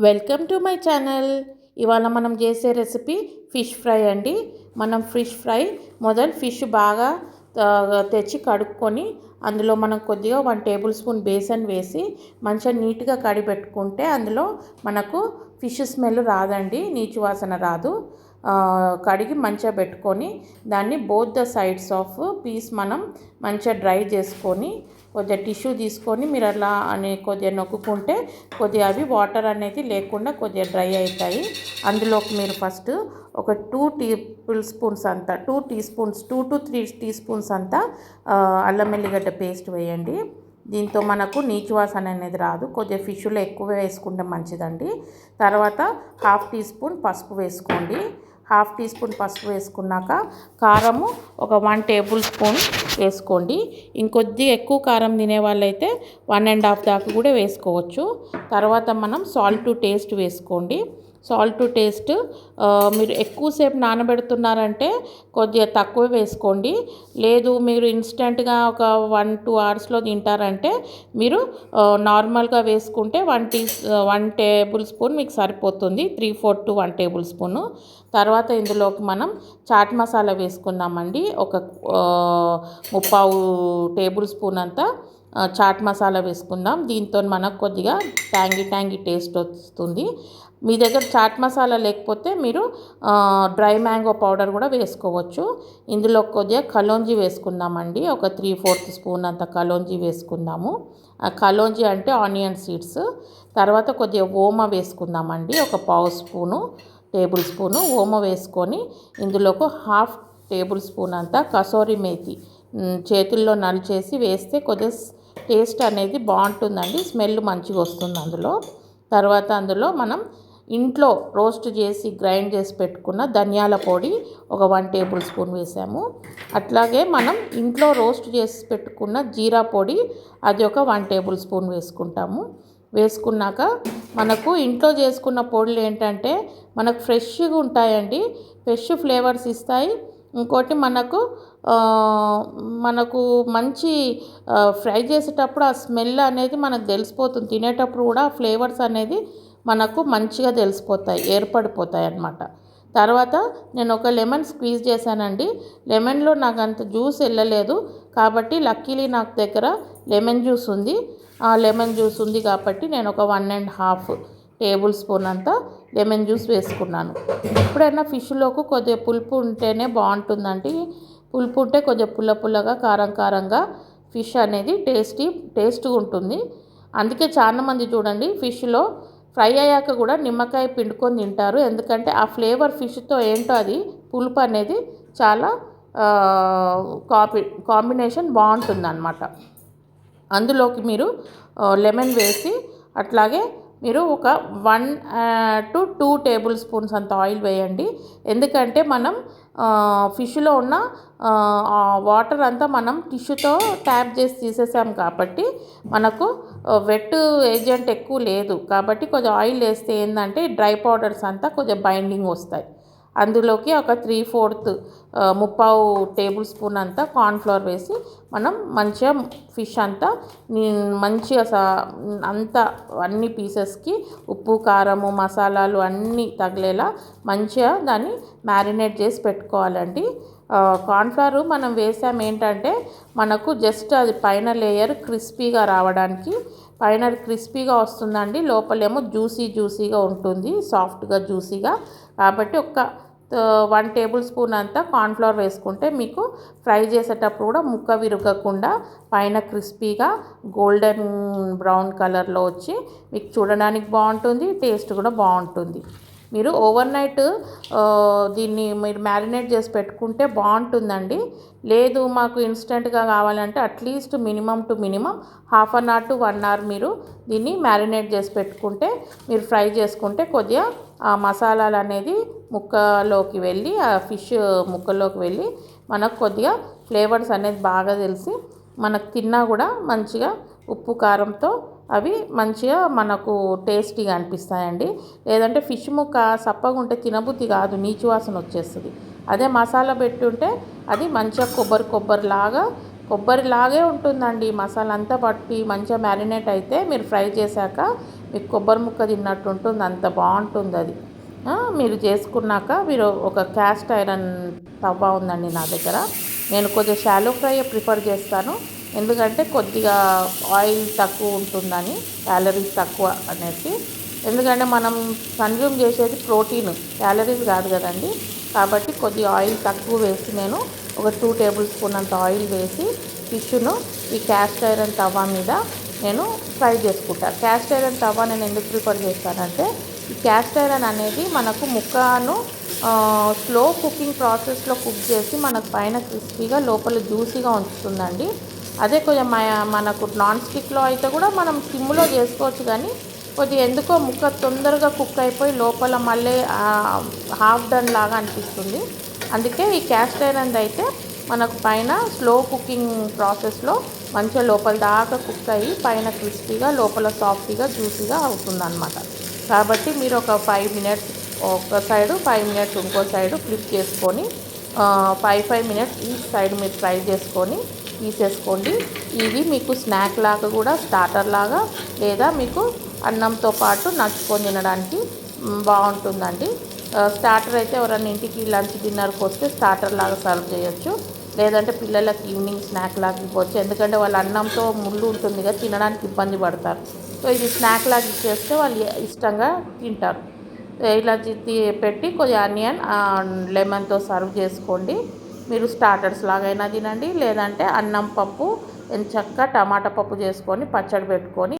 Welcome to my channel. ఇవాళ మనం చేసే రెసిపీ ఫిష్ ఫ్రై అండి. మనం ఫిష్ ఫ్రై ఫిష్ బాగా తెచ్చి కడుక్కొని అందులో మనం కొద్దిగా 1 టేబుల్ స్పూన్ బేసన్ వేసి మంచిగా నీట్గా కడిపెట్టుకుంటే అందులో మనకు ఫిష్ స్మెల్ రాదండి, నీచు వాసన రాదు. కడిగి మంచిగా పెట్టుకొని దాన్ని both the sides of piece మనం మంచిగా డ్రై చేసుకొని కొద్దిగా టిష్యూ తీసుకొని మీరు అలా అని కొద్దిగా నొక్కుంటే కొద్దిగా అవి వాటర్ అనేది లేకుండా కొద్దిగా డ్రై అవుతాయి. అందులోకి మీరు ఫస్ట్ ఒక 2 టేబుల్ స్పూన్స్ అంతా 2 to 3 టీ స్పూన్స్ అంతా అల్లం వెల్లిగడ్డ పేస్ట్ వేయండి. దీంతో మనకు నీచు వాసన అనేది రాదు. కొద్దిగా ఫిష్లో ఎక్కువ వేసుకుంటే మంచిదండి. తర్వాత 1/2 టీ స్పూన్ పసుపు వేసుకోండి. 1/2 టీ స్పూన్ పసుపు వేసుకున్నాక కారము ఒక 1 టేబుల్ స్పూన్ వేసుకోండి. ఇంకొద్ది ఎక్కువ కారం తినే వాళ్ళైతే 1.5 దాకా కూడా వేసుకోవచ్చు. తర్వాత మనం సాల్ట్ టు టేస్ట్ వేసుకోండి. సాల్ట్ టు టేస్ట్ మీరు ఎక్కువసేపు నానబెడుతున్నారంటే కొద్దిగా తక్కువ వేసుకోండి. లేదు మీరు ఇన్స్టెంట్గా ఒక 1-2 అవర్స్లో తింటారంటే మీరు నార్మల్గా వేసుకుంటే 1 టేబుల్ స్పూన్ మీకు సరిపోతుంది. 3/4 to 1 టేబుల్ స్పూను. తర్వాత ఇందులోకి మనం చాట్ మసాలా వేసుకుందామండి. ఒక 3/4 టేబుల్ స్పూన్ అంతా చాట్ మసాలా వేసుకుందాం. దీంతో మనకు కొద్దిగా ట్యాంగీ టేస్ట్ వస్తుంది. మీ దగ్గర చాట్ మసాలా లేకపోతే మీరు డ్రై మ్యాంగో పౌడర్ కూడా వేసుకోవచ్చు. ఇందులో కొద్దిగా కలోంజీ వేసుకుందామండి. ఒక 3/4 స్పూన్ అంత కలోంజీ వేసుకుందాము. కలోంజీ అంటే ఆనియన్ సీడ్స్. తర్వాత కొద్దిగా ఓమ వేసుకుందామండి. ఒక 1/2 టేబుల్ స్పూను ఓమ వేసుకొని ఇందులోకి 1/2 టేబుల్ స్పూన్ అంతా కసూరి మేతి చేతుల్లో నలిచేసి వేస్తే కొద్దిగా టేస్ట్ అనేది బాగుంటుందండి, స్మెల్ మంచిగా వస్తుంది అందులో. తర్వాత అందులో మనం ఇంట్లో రోస్ట్ చేసి గ్రైండ్ చేసి పెట్టుకున్న ధనియాల పొడి ఒక 1 టేబుల్ స్పూన్ వేసాము. అట్లాగే మనం ఇంట్లో రోస్ట్ చేసి పెట్టుకున్న జీరా పొడి అది ఒక 1 టేబుల్ స్పూన్ వేసుకుంటాము. వేసుకున్నాక మనకు ఇంట్లో చేసుకున్న పొడులు ఏంటంటే మనకు ఫ్రెష్గా ఉంటాయండి, ఫ్రెష్ ఫ్లేవర్స్ ఇస్తాయి. ఇంకోటి మనకు మంచి ఫ్రై చేసేటప్పుడు ఆ స్మెల్ అనేది మనకు తెలిసిపోతుంది. తినేటప్పుడు కూడా ఫ్లేవర్స్ అనేది మనకు మంచిగా తెలిసిపోతాయి, ఏర్పడిపోతాయి అన్నమాట. తర్వాత నేను ఒక లెమన్ స్క్వీజ్ చేశానండి. లెమన్లో నాకు అంత జ్యూస్ వెళ్ళలేదు కాబట్టి లక్కీలీ నాకు దగ్గర లెమన్ జ్యూస్ ఉంది. ఆ లెమన్ జ్యూస్ ఉంది కాబట్టి నేను ఒక 1.5 టేబుల్ స్పూన్ అంతా లెమన్ జ్యూస్ వేసుకున్నాను. ఎప్పుడైనా ఫిష్లోకి కొద్దిగా పులుపు ఉంటేనే బాగుంటుందండి. పులుపు ఉంటే కొద్దిగా పుల్లగా కారంగా ఫిష్ అనేది టేస్ట్గా ఉంటుంది. అందుకే చాలామంది చూడండి ఫిష్లో ఫ్రై అయ్యాక కూడా నిమ్మకాయ పిండుకొని తింటారు. ఎందుకంటే ఆ ఫ్లేవర్ ఫిష్తో ఏంటో అది పులుపు అనేది చాలా కాంబినేషన్ బాగుంటుంది అన్నమాట. అందులోకి మీరు లెమన్ వేసి అట్లాగే మీరు ఒక 1 to 2 టేబుల్ స్పూన్స్ అంత ఆయిల్ వేయండి. ఎందుకంటే మనం ఫిష్లో ఉన్న వాటర్ అంతా మనం టిష్యూతో ట్యాప్ చేసి తీసేసాం కాబట్టి మనకు వెట్ ఏజెంట్ ఎక్కువ లేదు కాబట్టి కొద్దిగా ఆయిల్ వేస్తే ఏంటంటే డ్రై పౌడర్స్ అంతా కొద్దిగా బైండింగ్ వస్తాయి. అందులోకి ఒక 3/4 టేబుల్ స్పూన్ అంతా కార్న్ఫ్లోర్ వేసి మనం మంచిగా ఫిష్ అంతా మంచిగా అంతా అన్ని పీసెస్కి ఉప్పు కారము మసాలాలు అన్నీ తగిలేలా మంచిగా దాన్ని మ్యారినేట్ చేసి పెట్టుకోవాలండి. కార్న్ఫ్లవర్ మనం వేసాం ఏంటంటే మనకు జస్ట్ అది పైన లేయర్ క్రిస్పీగా రావడానికి, పైన క్రిస్పీగా వస్తుందండి, లోపలేమో జ్యూసీగా ఉంటుంది, సాఫ్ట్గా జ్యూసీగా. కాబట్టి ఒక 1 టేబుల్ స్పూన్ అంతా కార్న్ఫ్లవర్ వేసుకుంటే మీకు ఫ్రై చేసేటప్పుడు కూడా ముక్క విరగకుండా పైన క్రిస్పీగా గోల్డెన్ బ్రౌన్ కలర్లో వచ్చి మీకు చూడడానికి బాగుంటుంది, టేస్ట్ కూడా బాగుంటుంది. మీరు ఓవర్ నైట్ దీన్ని మీరు మ్యారినేట్ చేసి పెట్టుకుంటే బాగుంటుందండి. లేదు మాకు ఇన్స్టెంట్గా కావాలంటే at least minimum 1/2 hour to 1 hour మీరు దీన్ని మ్యారినేట్ చేసి పెట్టుకుంటే మీరు ఫ్రై చేసుకుంటే కొద్దిగా ఆ మసాలాలు అనేది ముక్కలోకి వెళ్ళి ఆ ఫిష్ ముక్కలోకి వెళ్ళి మనకు కొద్దిగా ఫ్లేవర్స్ అనేది బాగా తెలిసి మనకు తిన్నా కూడా మంచిగా ఉప్పు కారంతో అవి మంచిగా మనకు టేస్టీగా అనిపిస్తాయండి. లేదంటే ఫిష్ ముక్క సప్పగా ఉంటే తినబుద్ధి కాదు, నీచు వాసన వచ్చేస్తుంది. అదే మసాలా పెట్టి ఉంటే అది మంచిగా కొబ్బరిలాగే ఉంటుందండి. మసాలా అంతా పట్టి మంచిగా మ్యారినేట్ అయితే మీరు ఫ్రై చేశాక మీకు కొబ్బరి ముక్క తిన్నట్టు ఉంటుంది, అంత బాగుంటుంది అది. మీరు చేసుకున్నాక మీరు ఒక క్యాస్ట్ ఐరన్ తవ్వ ఉందండి నా దగ్గర. నేను కొద్దిగా షాలో ఫ్రై ప్రిఫర్ చేస్తాను, ఎందుకంటే కొద్దిగా ఆయిల్ తక్కువ ఉంటుందని, క్యాలరీస్ తక్కువ అనేసి. ఎందుకంటే మనం కన్జ్యూమ్ చేసేది ప్రోటీన్, క్యాలరీస్ కాదు కదండి. కాబట్టి కొద్దిగా ఆయిల్ తక్కువ వేసి నేను ఒక 2 టేబుల్ స్పూన్ అంత ఆయిల్ వేసి ఫిష్ను ఈ క్యాస్ట్ ఐరన్ తవ్వ మీద నేను ఫ్రై చేసుకుంటాను. క్యాస్ట్ ఐరన్ తవ్వ నేను ఎందుకు ప్రిఫర్ చేస్తానంటే, ఈ క్యాస్ట్ ఐరన్ అనేది మనకు ముక్కను స్లో కుకింగ్ ప్రాసెస్లో కుక్ చేసి మనకు పైన క్రిస్పీగా లోపల జ్యూసీగా ఉంచుతుందండి. అదే కొంచెం మనకు నాన్ స్టిక్లో అయితే కూడా మనం సిమ్లో చేసుకోవచ్చు, కానీ కొద్దిగా ఎందుకో ముక్క తొందరగా కుక్ అయిపోయి లోపల మళ్ళీ హాఫ్ డన్ లాగా అనిపిస్తుంది. అందుకే ఈ క్యాస్ట్ ఐరన్ అయితే మనకు పైన స్లో కుకింగ్ ప్రాసెస్లో మంచిగా లోపల దాకా కుక్ అయ్యి పైన క్రిస్పీగా లోపల సాఫ్టీగా జ్యూసీగా అవుతుందన్నమాట. కాబట్టి మీరు ఒక 5 మినిట్స్ ఒక సైడు, 5 మినిట్స్ ఇంకో సైడు ఫ్లిప్ చేసుకొని 5 మినిట్స్ ఈ సైడ్ మీరు ఫ్రై చేసుకొని తీసేసుకోండి. ఇది మీకు స్నాక్ లాగా కూడా, స్టార్టర్ లాగా, లేదా మీకు అన్నంతో పాటు నంచుకొని తినడానికి బాగుంటుందండి. స్టార్టర్ అయితే ఎవరైనా ఇంటికి లంచ్ డిన్నర్కి వస్తే స్టార్టర్ లాగా సర్వ్ చేయొచ్చు, లేదంటే పిల్లలకి ఈవినింగ్ స్నాక్ లాగా ఇవ్వచ్చు. ఎందుకంటే వాళ్ళు అన్నంతో ముళ్ళు ఉంటుంది కదా, తినడానికి ఇబ్బంది పడతారు. సో ఇది స్నాక్ లాగా ఇచ్చేస్తే వాళ్ళు ఇష్టంగా తింటారు. ఇలా పెట్టి కొద్దిగా ఆనియన్ లెమన్తో సర్వ్ చేసుకోండి. మీరు స్టార్టర్స్ లాగైనా తినండి, లేదంటే అన్నం పప్పు ఎంచక్కా టమాటా పప్పు చేసుకొని పచ్చడి పెట్టుకొని